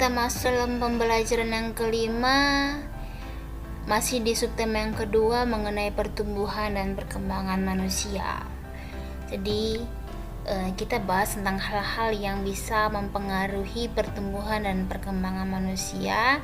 kita masuk dalam pembelajaran yang kelima, masih di subtema yang kedua mengenai pertumbuhan dan perkembangan manusia. Jadi kita bahas tentang hal-hal yang bisa mempengaruhi pertumbuhan dan perkembangan manusia,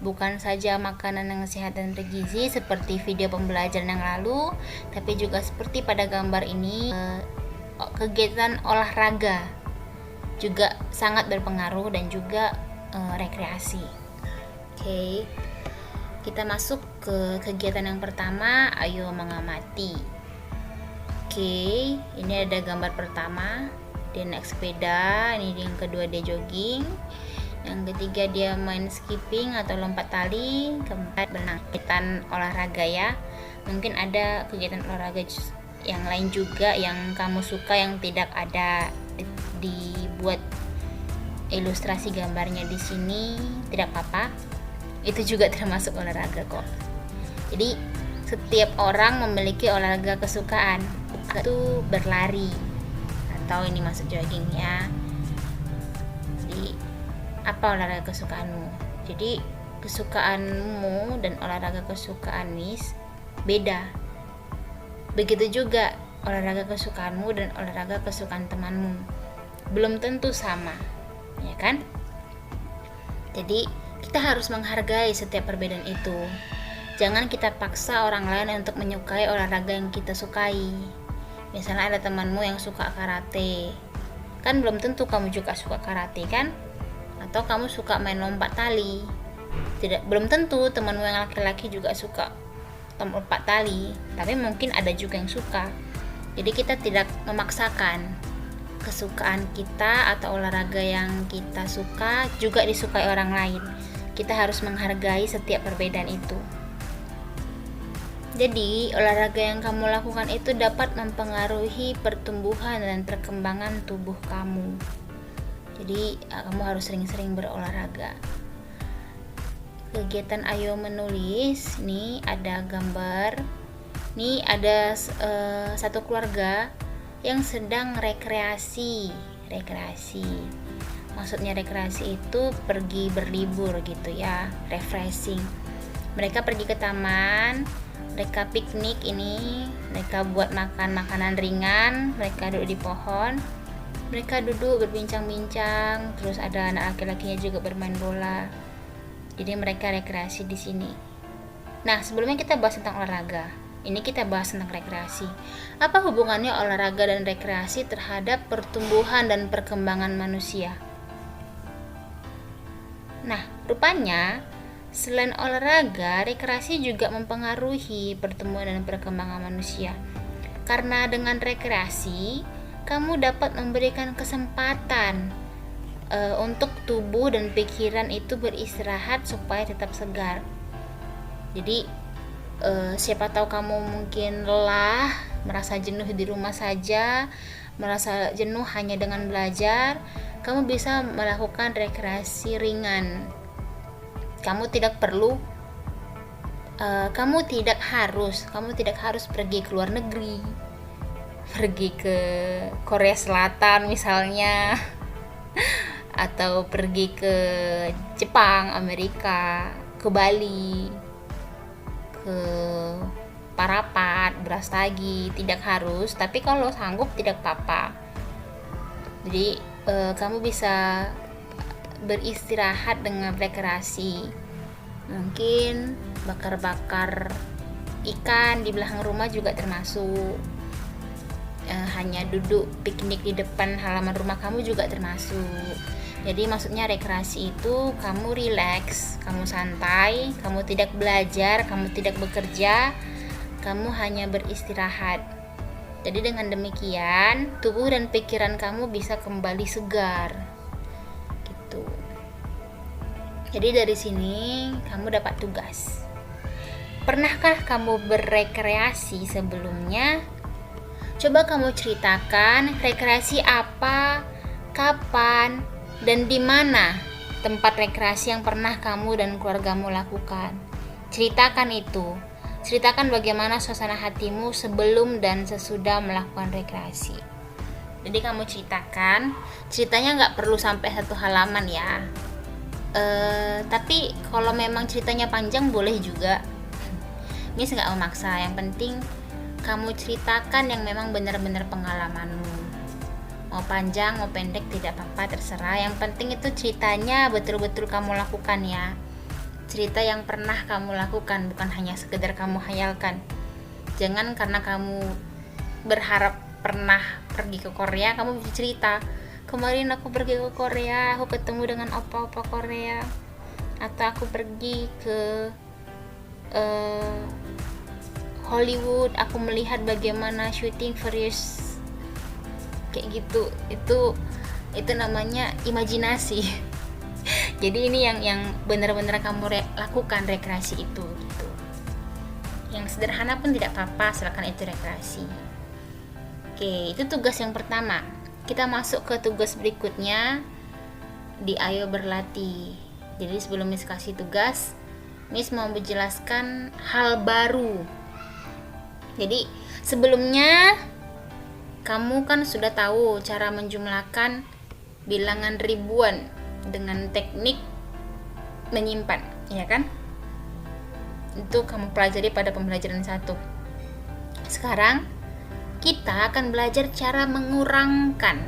bukan saja makanan yang sehat dan bergizi seperti video pembelajaran yang lalu, tapi juga seperti pada gambar ini, kegiatan olahraga juga sangat berpengaruh dan juga rekreasi. Oke, kita masuk ke kegiatan yang pertama, ayo mengamati. Oke, ini ada gambar pertama, dia naik sepeda, ini yang kedua dia jogging, yang ketiga dia main skipping atau lompat tali, keempat berenang. Kegiatan olahraga ya, mungkin ada kegiatan olahraga yang lain juga yang kamu suka yang tidak ada dibuat ilustrasi gambarnya di sini, tidak apa-apa, itu juga termasuk olahraga kok. Jadi setiap orang memiliki olahraga kesukaan, itu berlari atau ini masuk jogging ya. Jadi apa olahraga kesukaanmu? Jadi kesukaanmu dan olahraga kesukaan Miss beda. Begitu juga olahraga kesukaanmu dan olahraga kesukaan temanmu belum tentu sama, ya kan? Jadi kita harus menghargai setiap perbedaan itu. Jangan kita paksa orang lain untuk menyukai olahraga yang kita sukai. Misalnya ada temanmu yang suka karate, kan belum tentu kamu juga suka karate kan? Atau kamu suka main lompat tali, belum tentu temanmu yang laki-laki juga suka lompat tali, tapi mungkin ada juga yang suka. Jadi kita tidak memaksakan kesukaan kita atau olahraga yang kita suka juga disukai orang lain. Kita harus menghargai setiap perbedaan itu. Jadi olahraga yang kamu lakukan itu dapat mempengaruhi pertumbuhan dan perkembangan tubuh kamu. Jadi kamu harus sering-sering berolahraga. Kegiatan ayo menulis, nih ada gambar. Nih ada satu keluarga yang sedang rekreasi. Maksudnya rekreasi itu pergi berlibur gitu ya, refreshing. Mereka pergi ke taman, mereka piknik ini, mereka buat makan makanan ringan, mereka duduk di pohon, mereka duduk berbincang-bincang, terus ada anak laki-lakinya juga bermain bola. Jadi mereka rekreasi di sini. Nah, sebelumnya kita bahas tentang olahraga. Ini kita bahas tentang rekreasi. Apa hubungannya olahraga dan rekreasi terhadap pertumbuhan dan perkembangan manusia? Nah, rupanya selain olahraga, rekreasi juga mempengaruhi pertumbuhan dan perkembangan manusia. Karena dengan rekreasi, kamu dapat memberikan kesempatan untuk tubuh dan pikiran itu beristirahat supaya tetap segar. Jadi siapa tahu kamu mungkin lelah, merasa jenuh di rumah saja, merasa jenuh hanya dengan belajar, kamu bisa melakukan rekreasi ringan. Kamu tidak harus pergi ke luar negeri, pergi ke Korea Selatan misalnya, atau pergi ke Jepang, Amerika, ke Bali, ke Parapat, Brastagi, tidak harus, tapi kalau sanggup tidak apa-apa. Jadi kamu bisa beristirahat dengan rekreasi. Mungkin bakar-bakar ikan di belakang rumah juga termasuk. Hanya duduk piknik di depan halaman rumah kamu juga termasuk. Jadi maksudnya rekreasi itu kamu rileks, kamu santai, kamu tidak belajar, kamu tidak bekerja, kamu hanya beristirahat. Jadi dengan demikian tubuh dan pikiran kamu bisa kembali segar. Gitu. Jadi dari sini kamu dapat tugas. Pernahkah kamu berrekreasi sebelumnya? Coba kamu ceritakan rekreasi apa, kapan, dan di mana tempat rekreasi yang pernah kamu dan keluargamu lakukan. Ceritakan itu. Ceritakan bagaimana suasana hatimu sebelum dan sesudah melakukan rekreasi. Jadi kamu ceritakan, ceritanya nggak perlu sampai 1 halaman ya. Tapi kalau memang ceritanya panjang boleh juga. Miss nggak memaksa, yang penting kamu ceritakan yang memang benar-benar pengalamanmu. Mau panjang mau pendek tidak apa-apa, terserah. Yang penting itu ceritanya betul-betul kamu lakukan ya. Cerita yang pernah kamu lakukan, bukan hanya sekedar kamu hayalkan. Jangan karena kamu berharap pernah pergi ke Korea, kamu cerita, kemarin aku pergi ke Korea, aku ketemu dengan opa-opa Korea, atau aku pergi ke Hollywood, aku melihat bagaimana syuting Furious, kayak gitu. Itu namanya imajinasi. Jadi ini yang benar-benar kamu lakukan, rekreasi itu gitu. Yang sederhana pun tidak apa-apa, asalkan itu rekreasi. Oke, itu tugas yang pertama. Kita masuk ke tugas berikutnya di Ayo Berlatih. Jadi sebelum Miss kasih tugas, Miss mau menjelaskan hal baru. Jadi sebelumnya kamu kan sudah tahu cara menjumlahkan bilangan ribuan dengan teknik menyimpan, ya kan? Itu kamu pelajari pada pembelajaran 1. Sekarang kita akan belajar cara mengurangkan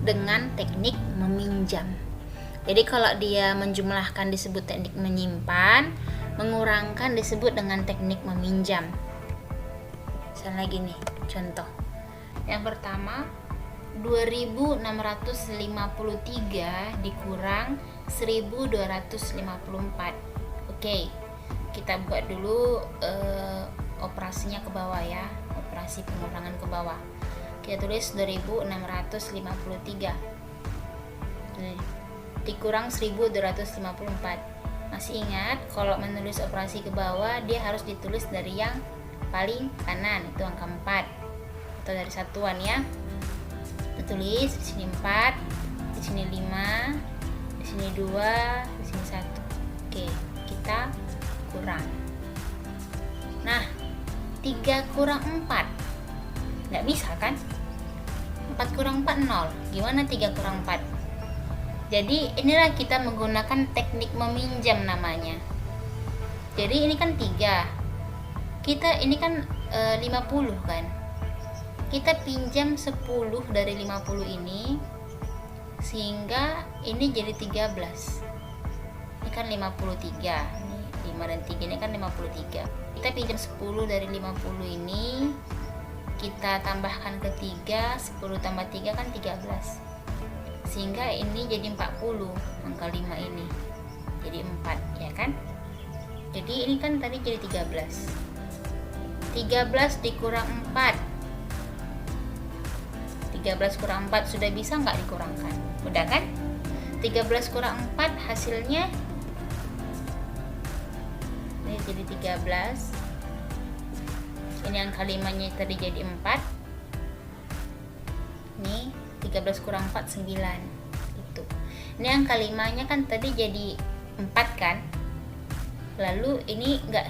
dengan teknik meminjam. Jadi kalau dia menjumlahkan disebut teknik menyimpan, mengurangkan disebut dengan teknik meminjam. Misalnya lagi nih, contoh. Yang pertama, 2653 dikurang 1254. Oke, kita buat dulu operasinya ke bawah ya, operasi pengurangan ke bawah. Kita tulis 2653 dikurang 1254. Masih ingat kalau menulis operasi ke bawah dia harus ditulis dari yang paling kanan, itu angka 4 atau dari satuan ya. Kita tulis di sini 4, di sini 5, di sini 2, di sini 1. Oke, kita kurang. Nah, 3 kurang 4 nggak bisa kan? 4 kurang 4 0. Gimana 3 kurang 4? Jadi inilah kita menggunakan teknik meminjam namanya. Jadi ini kan 3, kita ini kan 50 kan, kita pinjam 10 dari 50 ini, sehingga ini jadi 13. Ini kan 53, ini 5 dan 3, ini kan 53. Kita pinjam 10 dari 50 ini, kita tambahkan ke 3, 10 tambah 3 kan 13, sehingga ini jadi 40, angka 5 ini jadi 4, ya kan? Jadi ini kan tadi jadi 13. 13 dikurang 4, 13 kurang 4 sudah bisa nggak dikurangkan? Udah kan? 13 kurang 4 hasilnya ini jadi 13. Ini angka 5-nya tadi jadi 4. Nih 13 kurang 4 9. Itu. Ini angka 5-nya kan tadi jadi 4 kan? Lalu ini nggak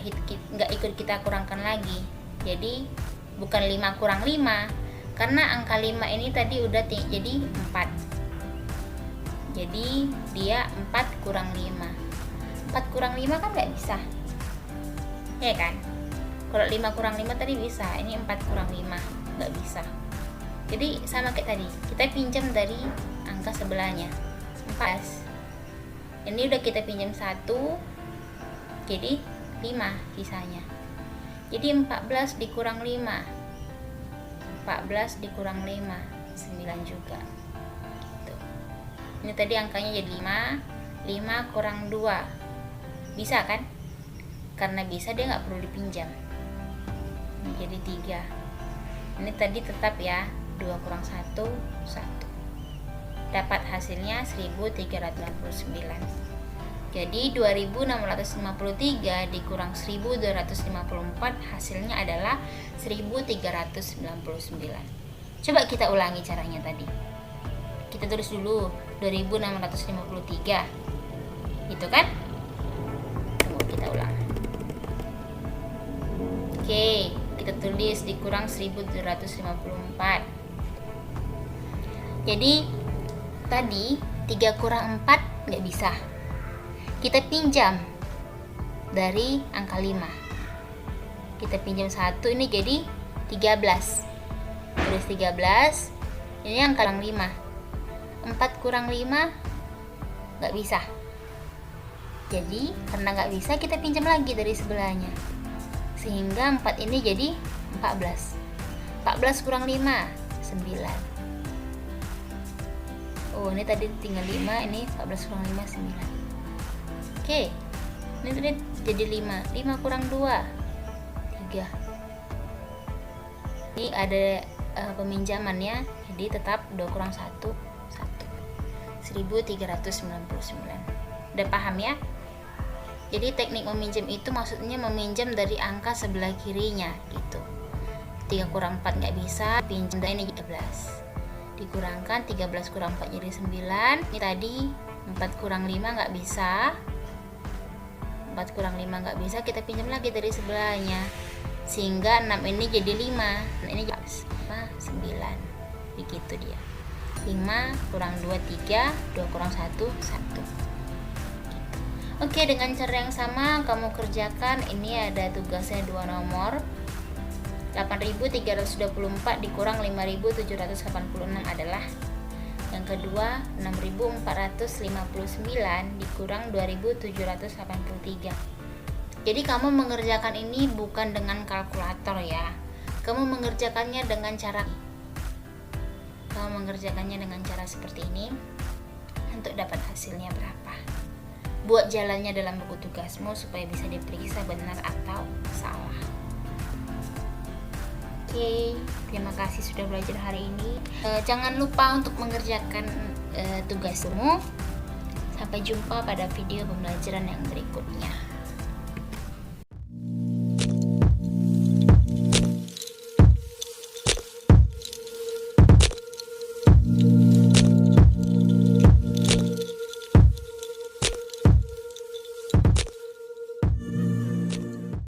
ikut kita kurangkan lagi. Jadi bukan 5 kurang 5, karena angka 5 ini tadi udah jadi 4. Jadi dia 4 kurang 5. 4 kurang 5 kan nggak bisa, ya kan? Kalau 5 kurang 5 tadi bisa, ini 4 kurang 5 nggak bisa. Jadi sama kayak tadi, kita pinjam dari angka sebelahnya 4. Ini udah kita pinjam 1, jadi 5 sisanya. Jadi 14 dikurang 5, 14 dikurang 5 9 juga gitu. Ini tadi angkanya jadi 5, 5 kurang 2 bisa kan? Karena bisa dia nggak perlu dipinjam. Ini jadi 3. Ini tadi tetap ya, 2 kurang 1 1. Dapat hasilnya 1389. Jadi 2653 dikurang 1254 hasilnya adalah 1399. Coba kita ulangi caranya tadi. Kita tulis dulu 2653. Gitu kan? Tunggu kita ulang. Oke, kita tulis dikurang 1754. Jadi tadi 3 kurang 4 nggak bisa. Kita pinjam dari angka 5. Kita pinjam 1, ini jadi 13. Terus 13, ini angka 5. 4 kurang 5 nggak bisa. Jadi karena nggak bisa, kita pinjam lagi dari sebelahnya. Sehingga 4 ini jadi 14. 14 kurang 5, 9. Oh, ini tadi tinggal 5, ini 14 kurang 5, 9. Oke, ini tadi jadi 5. 5 kurang 2, 3. Ini ada peminjamannya, jadi tetap 2 kurang 1, 1. 1399. Udah paham ya? Jadi teknik meminjam itu maksudnya meminjam dari angka sebelah kirinya gitu. 3 kurang 4 nggak bisa, pinjam dari ini 13. Dikurangkan 13 kurang 4 jadi 9. Ini tadi 4 kurang 5 nggak bisa. 4 kurang 5 nggak bisa, kita pinjam lagi dari sebelahnya. Sehingga 6 ini jadi 5. Nah, ini 9. Begitu dia. 5 kurang 2, 3. 2 kurang 1, 1. Oke, dengan cara yang sama kamu kerjakan. Ini ada tugasnya 2 nomor. 8.324 dikurang 5.786 adalah yang kedua. 6.459 dikurang 2.783. Jadi kamu mengerjakan ini bukan dengan kalkulator ya. Kamu mengerjakannya dengan cara seperti ini untuk dapat hasilnya berapa. Buat jalannya dalam buku tugasmu supaya bisa diperiksa benar atau salah. Oke, terima kasih sudah belajar hari ini. Jangan lupa untuk mengerjakan tugasmu. Sampai jumpa pada video pembelajaran yang berikutnya.